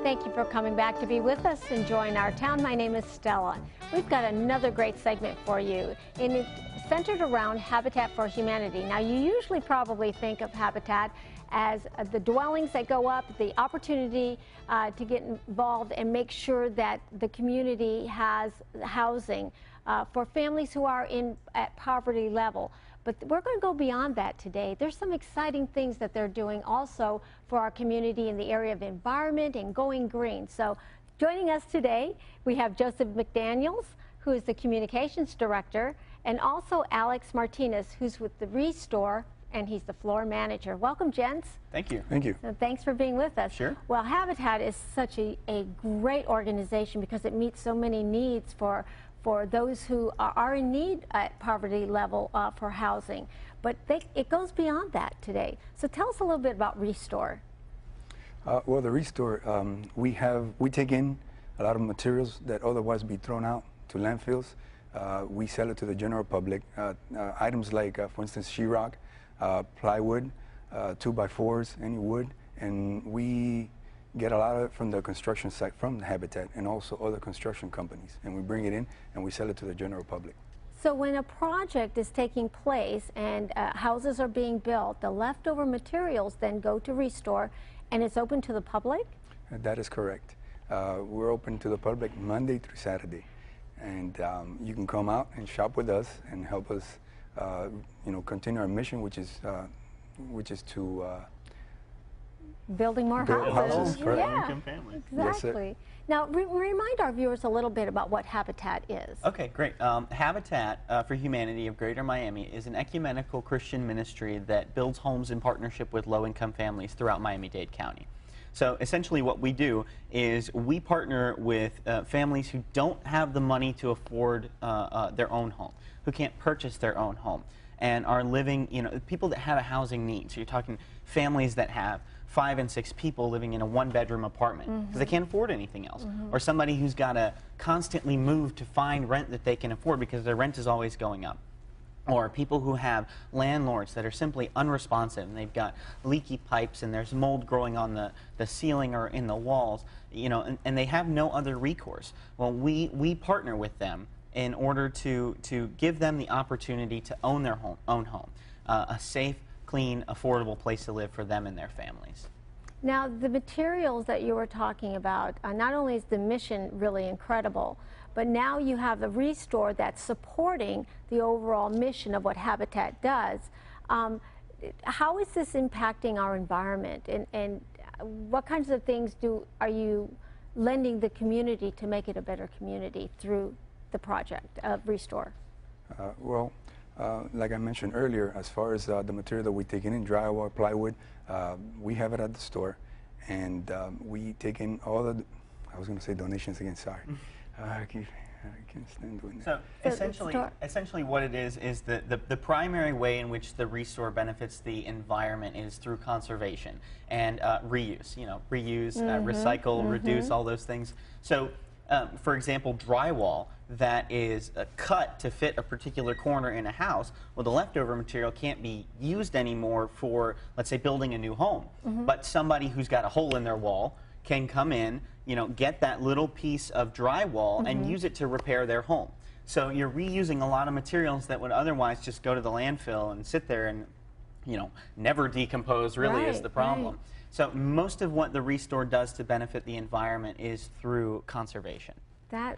Thank you for coming back to be with us, enjoying our town. My name is Stella. We've got another great segment for you, and it's centered around Habitat for Humanity. Now, you usually probably think of Habitat as the dwellings that go up, the opportunity to get involved and make sure that the community has housing for families who are at poverty level. But we're going to go beyond that today. There's some exciting things that they're doing also for our community in the area of environment and going green. So joining us today, we have Joseph McDaniels, who is the Communications Director, and also Alex Martinez, who's with the Restore, and he's the floor manager. Welcome, gents. Thank you. Thank you. So thanks for being with us. Sure. Well, Habitat is such a great organization because it meets so many needs for those who are in need at poverty level for housing. But it goes beyond that today. So tell us a little bit about Restore. Well, the Restore, we take in a lot of materials that otherwise be thrown out to landfills. We sell it to the general public. Items like, for instance, sheetrock, plywood, 2x4s, any wood, and we get a lot of it from the construction site, from the Habitat, and also other construction companies. And we bring it in and we sell it to the general public. So when a project is taking place and houses are being built, the leftover materials then go to Restore, and it's open to the public? That is correct. We're open to the public Monday through Saturday. And you can come out and shop with us and help us continue our mission, which is to building more houses. for yeah, families. exactly. Yes, now, remind our viewers a little bit about what Habitat is. Okay, great. Habitat for Humanity of Greater Miami is an ecumenical Christian ministry that builds homes in partnership with low-income families throughout Miami-Dade County. So essentially what we do is we partner with families who don't have the money to afford their own home, who can't purchase their own home, and are living, people that have a housing need. So you're talking families that have 5 and 6 people living in a 1-bedroom apartment because they can't afford anything else. Or somebody who's got to constantly move to find rent that they can afford because their rent is always going up. Or people who have landlords that are simply unresponsive and they've got leaky pipes and there's mold growing on the ceiling or in the walls, and they have no other recourse. Well, we partner with them in order to give them the opportunity to own their own home, a safe, clean, affordable place to live for them and their families. Now, the materials that you were talking about, not only is the mission really incredible, but now you have the Restore that's supporting the overall mission of what Habitat does. How is this impacting our environment, and what kinds of things are you lending the community to make it a better community through the project of Restore? Like I mentioned earlier, as far as the material that we take in drywall, plywood, we have it at the store, and we take in all the, I was going to say donations again, sorry. I can't stand doing that. So essentially what it is the primary way in which the Restore benefits the environment is through conservation and reuse, reuse, recycle, reduce, all those things. So for example, drywall that is cut to fit a particular corner in a house, well, the leftover material can't be used anymore for, let's say, building a new home. But somebody who's got a hole in their wall can come in, get that little piece of drywall and use it to repair their home. So you're reusing a lot of materials that would otherwise just go to the landfill and sit there and, never decompose, really, is the problem. Right. So most of what the Restore does to benefit the environment is through conservation.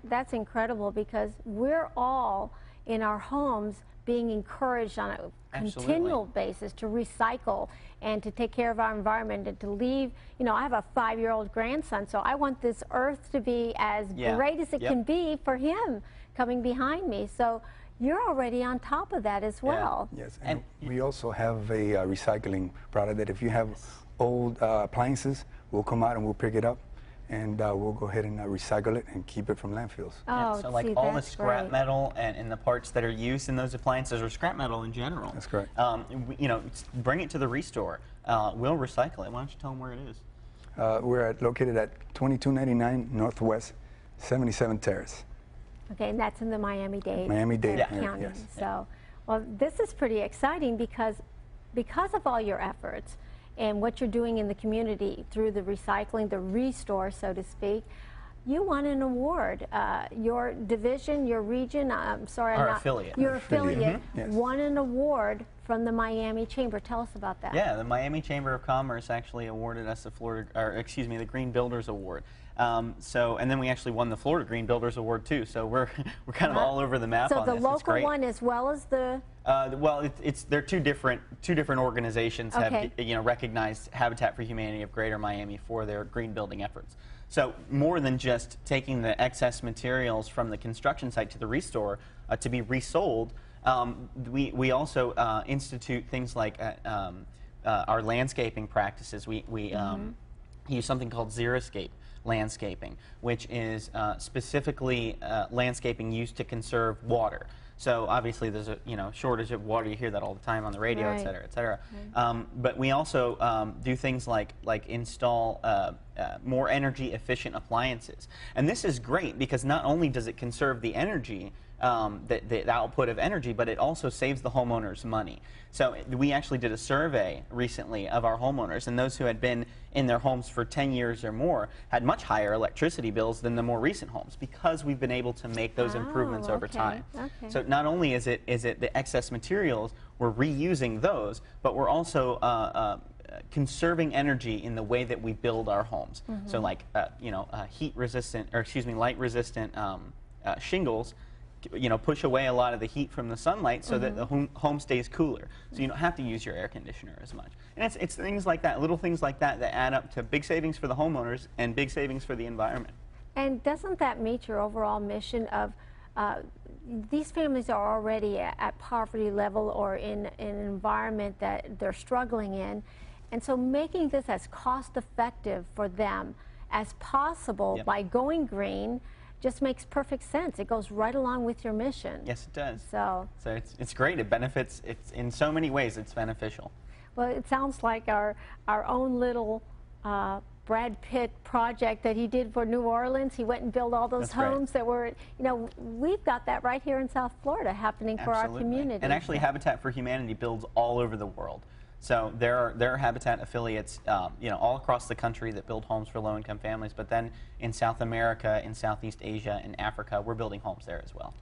That's incredible, because we're all in our homes being encouraged on a continual basis to recycle and to take care of our environment and to leave. I have a 5-year-old grandson, so I want this earth to be as great as it can be for him coming behind me. So you're already on top of that as well. Yes, and we also have a recycling product that if you have old appliances, we'll come out and we'll pick it up, and we'll go ahead and recycle it and keep it from landfills. Oh, so like all the scrap metal and the parts that are used in those appliances are scrap metal in general. That's correct. Bring it to the Restore. We'll recycle it. Why don't you tell them where it is? We're located at 2299 Northwest 77th Terrace. Okay, and that's in the Miami-Dade County. Yes. So, well, this is pretty exciting because of all your efforts and what you're doing in the community through the recycling, the restore, so to speak. You won an award. Your division, your region, I'm sorry, Our affiliate. Your affiliate Yes. won an award from the Miami Chamber. Tell us about that. Yeah, the Miami Chamber of Commerce actually awarded us the Green Builders Award. And then we actually won the Florida Green Builders Award too. So we're kind of all over the map So on the this. local one as well as the. Well, they're two different organizations Okay. have recognized Habitat for Humanity of Greater Miami for their green building efforts. So more than just taking the excess materials from the construction site to the restore to be resold, we also institute things like our landscaping practices. We use something called xeriscape landscaping, which is specifically landscaping used to conserve water. So obviously there's a shortage of water. You hear that all the time on the radio, Right. et cetera, et cetera. Right. But we also do things like install more energy efficient appliances. And this is great because not only does it conserve the energy, the output of energy, but it also saves the homeowners money. So we actually did a survey recently of our homeowners, and those who had been in their homes for 10 years or more had much higher electricity bills than the more recent homes because we've been able to make those improvements over time. Okay. So not only is it the excess materials, we're reusing those, but we're also conserving energy in the way that we build our homes. So like heat resistant, or excuse me, light resistant shingles, push away a lot of the heat from the sunlight so that the home stays cooler. So you don't have to use your air conditioner as much. And it's things like that, little things like that that add up to big savings for the homeowners and big savings for the environment. And doesn't that meet your overall mission of these families are already at poverty level or in an environment that they're struggling in, and so making this as cost effective for them as possible Yep. by going green just makes perfect sense. It goes right along with your mission. Yes, it does. So it's great. It benefits. It's in so many ways. It's beneficial. well, it sounds like our own little Brad Pitt project that he did for New Orleans. He went and built all those That's right. homes that were, we've got that right here in South Florida happening for our Absolutely. community. And actually, Habitat for Humanity builds all over the world. So there are Habitat affiliates, all across the country that build homes for low-income families. But then in South America, in Southeast Asia, in Africa, we're building homes there as well.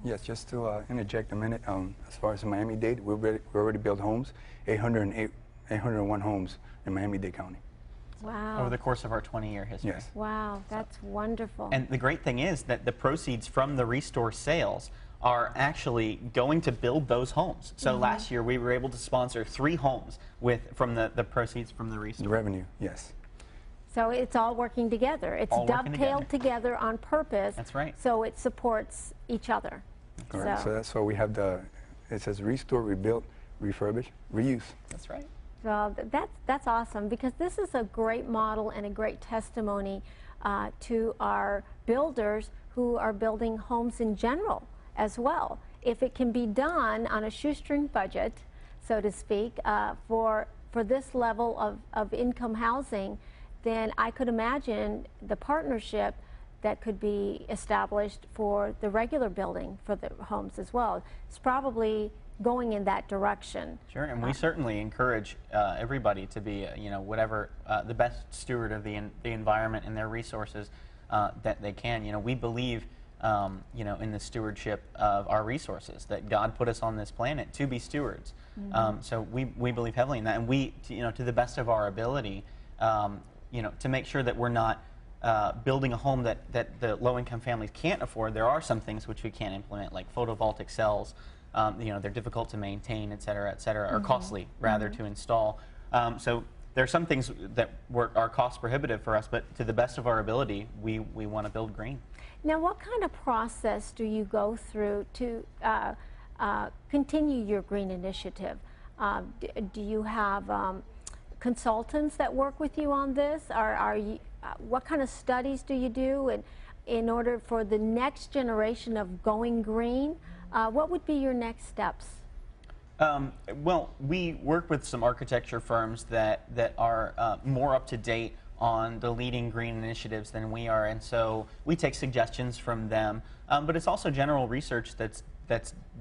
Yes, just to interject a minute, as far as the Miami-Dade, we already built homes, 801 homes in Miami-Dade County. Wow. Over the course of our 20-year history. Yes. Wow, that's wonderful. And the great thing is that the proceeds from the restore sales are actually going to build those homes. So last year we were able to sponsor 3 homes from the proceeds from the restore. The revenue, yes. So it's all working together. It's All working dovetailed together on purpose. That's right. So it supports each other. Correct. So that's why we have it says restore, rebuild, refurbish, reuse. That's right. So that's awesome, because this is a great model and a great testimony to our builders who are building homes in general as well. If it can be done on a shoestring budget, so to speak, for this level of income housing, then I could imagine the partnership that could be established for the regular building for the homes as well. It's probably going in that direction. Sure, and we certainly encourage everybody to be, whatever the best steward of the environment and their resources that they can. We believe, in the stewardship of our resources, that God put us on this planet to be stewards. So we believe heavily in that, and we, to the best of our ability, to make sure that we're not building a home that the low-income families can't afford. There are some things which we can't implement, like photovoltaic cells. They're difficult to maintain, et cetera, or costly, rather, to install. So there are some things that are cost prohibitive for us, but to the best of our ability, we want to build green. Now, what kind of process do you go through to continue your green initiative? Do you have consultants that work with you on this? Are you, what kind of studies do you do in order for the next generation of going green? What would be your next steps? Well, we work with some architecture firms that are more up to date on the leading green initiatives than we are, and so we take suggestions from them. But it's also general research that's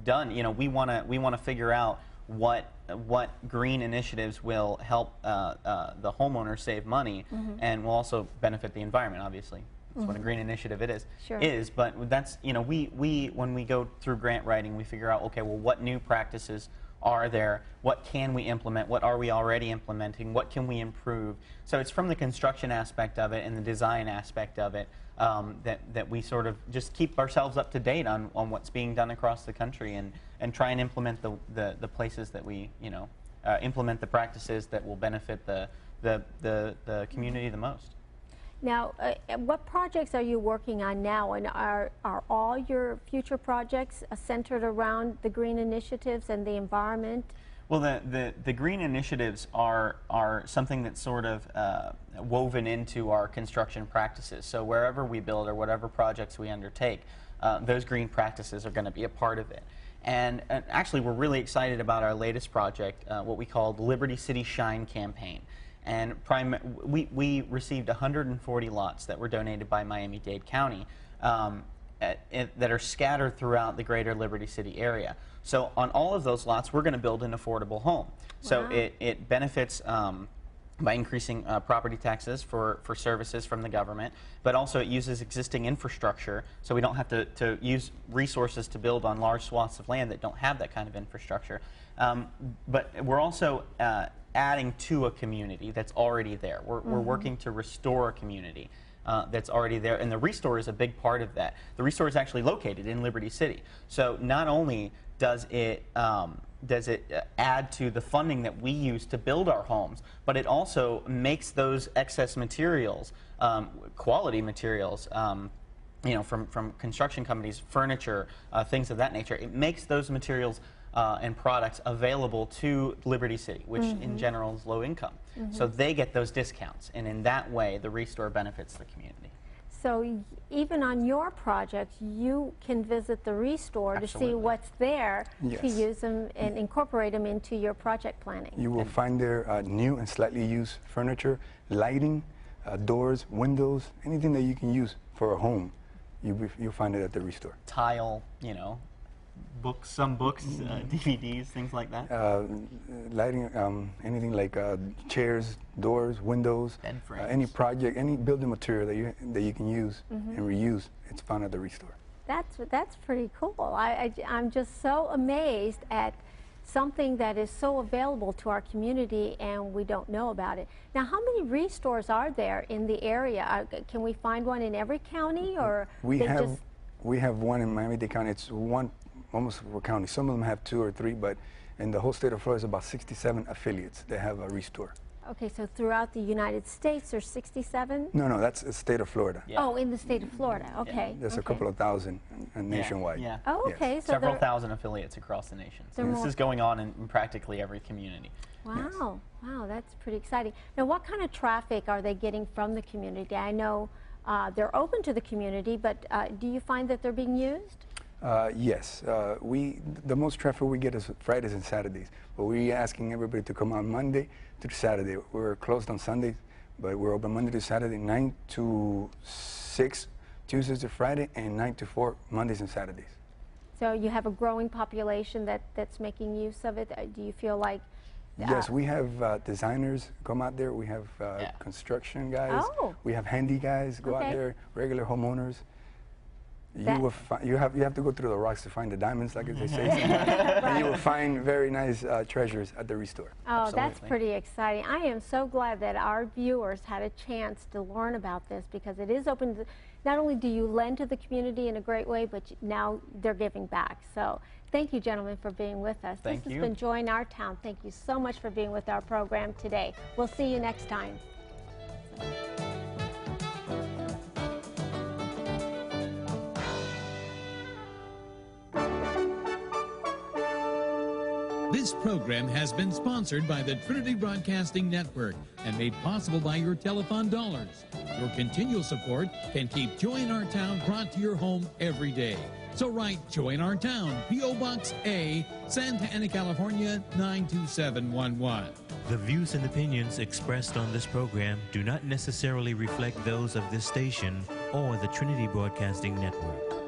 done. We want to figure out what green initiatives will help the homeowner save money and will also benefit the environment, obviously. That's what a green initiative is. But that's, you know, we when we go through grant writing, we figure out, okay, well, what new practices are there? What can we implement? What are we already implementing? What can we improve? So it's from the construction aspect of it and the design aspect of it that we sort of just keep ourselves up to date on what's being done across the country and try and implement the places that we, you know, implement the practices that will benefit the community the most. Now, what projects are you working on now, and are all your future projects centered around the green initiatives and the environment? Well, the green initiatives are something that's sort of woven into our construction practices. So wherever we build or whatever projects we undertake, those green practices are going to be a part of it. And actually, we're really excited about our latest project, what we call the Liberty City Shine campaign. And we received 140 lots that were donated by Miami-Dade County that are scattered throughout the greater Liberty City area. So on all of those lots, we're going to build an affordable home. So it benefits by increasing property taxes for services from the government, but also it uses existing infrastructure, so we don't have to use resources to build on large swaths of land that don't have that kind of infrastructure. But we're also adding to a community that's already there. We're working to restore a community that's already there, and the Restore is a big part of that. The Restore is actually located in Liberty City, so not only does it add to the funding that we use to build our homes, but it also makes those excess materials, quality materials, you know, from construction companies, furniture, things of that nature. It makes those materials and products available to Liberty City, which in general is low income. So they get those discounts, and in that way, the Restore benefits the community. So even on your projects, you can visit the Restore to see what's there to use them and incorporate them into your project planning. You will find there new and slightly used furniture, lighting, doors, windows, anything that you can use for a home. You'll find it at the Restore. Tile, you know, books, some books, DVDs, things like that. Lighting, anything like chairs, doors, windows, any project, any building material that you can use and reuse. It's found at the Restore. That's pretty cool. I'm just so amazed at something that is so available to our community and we don't know about it. Now, how many Restores are there in the area? Can we find one in every county, or we have one in Miami-Dade County. It's one almost for county. Some of them have 2 or 3, but in the whole state of Florida, it's about 67 affiliates that have a Restore. Okay, so throughout the United States, there's 67? No, that's the state of Florida. Yeah. Oh, in the state of Florida, okay. Yeah. There's a couple of thousand nationwide. Yeah. Oh, okay. Yes. So several thousand affiliates across the nation. So this is going on in practically every community. Wow, yes. Wow, that's pretty exciting. Now, what kind of traffic are they getting from the community? I know they're open to the community, but do you find that they're being used? Yes, the most traffic we get is Fridays and Saturdays, but we're asking everybody to come on Monday to Saturday. We're closed on Sundays, but we're open Monday to Saturday, 9 to 6, Tuesdays to Friday, and 9 to 4, Mondays and Saturdays. So you have a growing population that's making use of it. Do you feel like? Yes, we have designers come out there. We have construction guys. Oh. We have handy guys go out there, regular homeowners. You have to go through the rocks to find the diamonds, like they say. And you will find very nice treasures at the Restore. Oh, absolutely. That's pretty exciting. I am so glad that our viewers had a chance to learn about this, because it is open to, not only do you lend to the community in a great way, but now they're giving back. So thank you, gentlemen, for being with us. Thank you. This has been Join Our Town. Thank you so much for being with our program today. We'll see you next time. This program has been sponsored by the Trinity Broadcasting Network and made possible by your telethon dollars. Your continual support can keep Join Our Town brought to your home every day. So write Join Our Town, P.O. Box A, Santa Ana, California, 92711. The views and opinions expressed on this program do not necessarily reflect those of this station or the Trinity Broadcasting Network.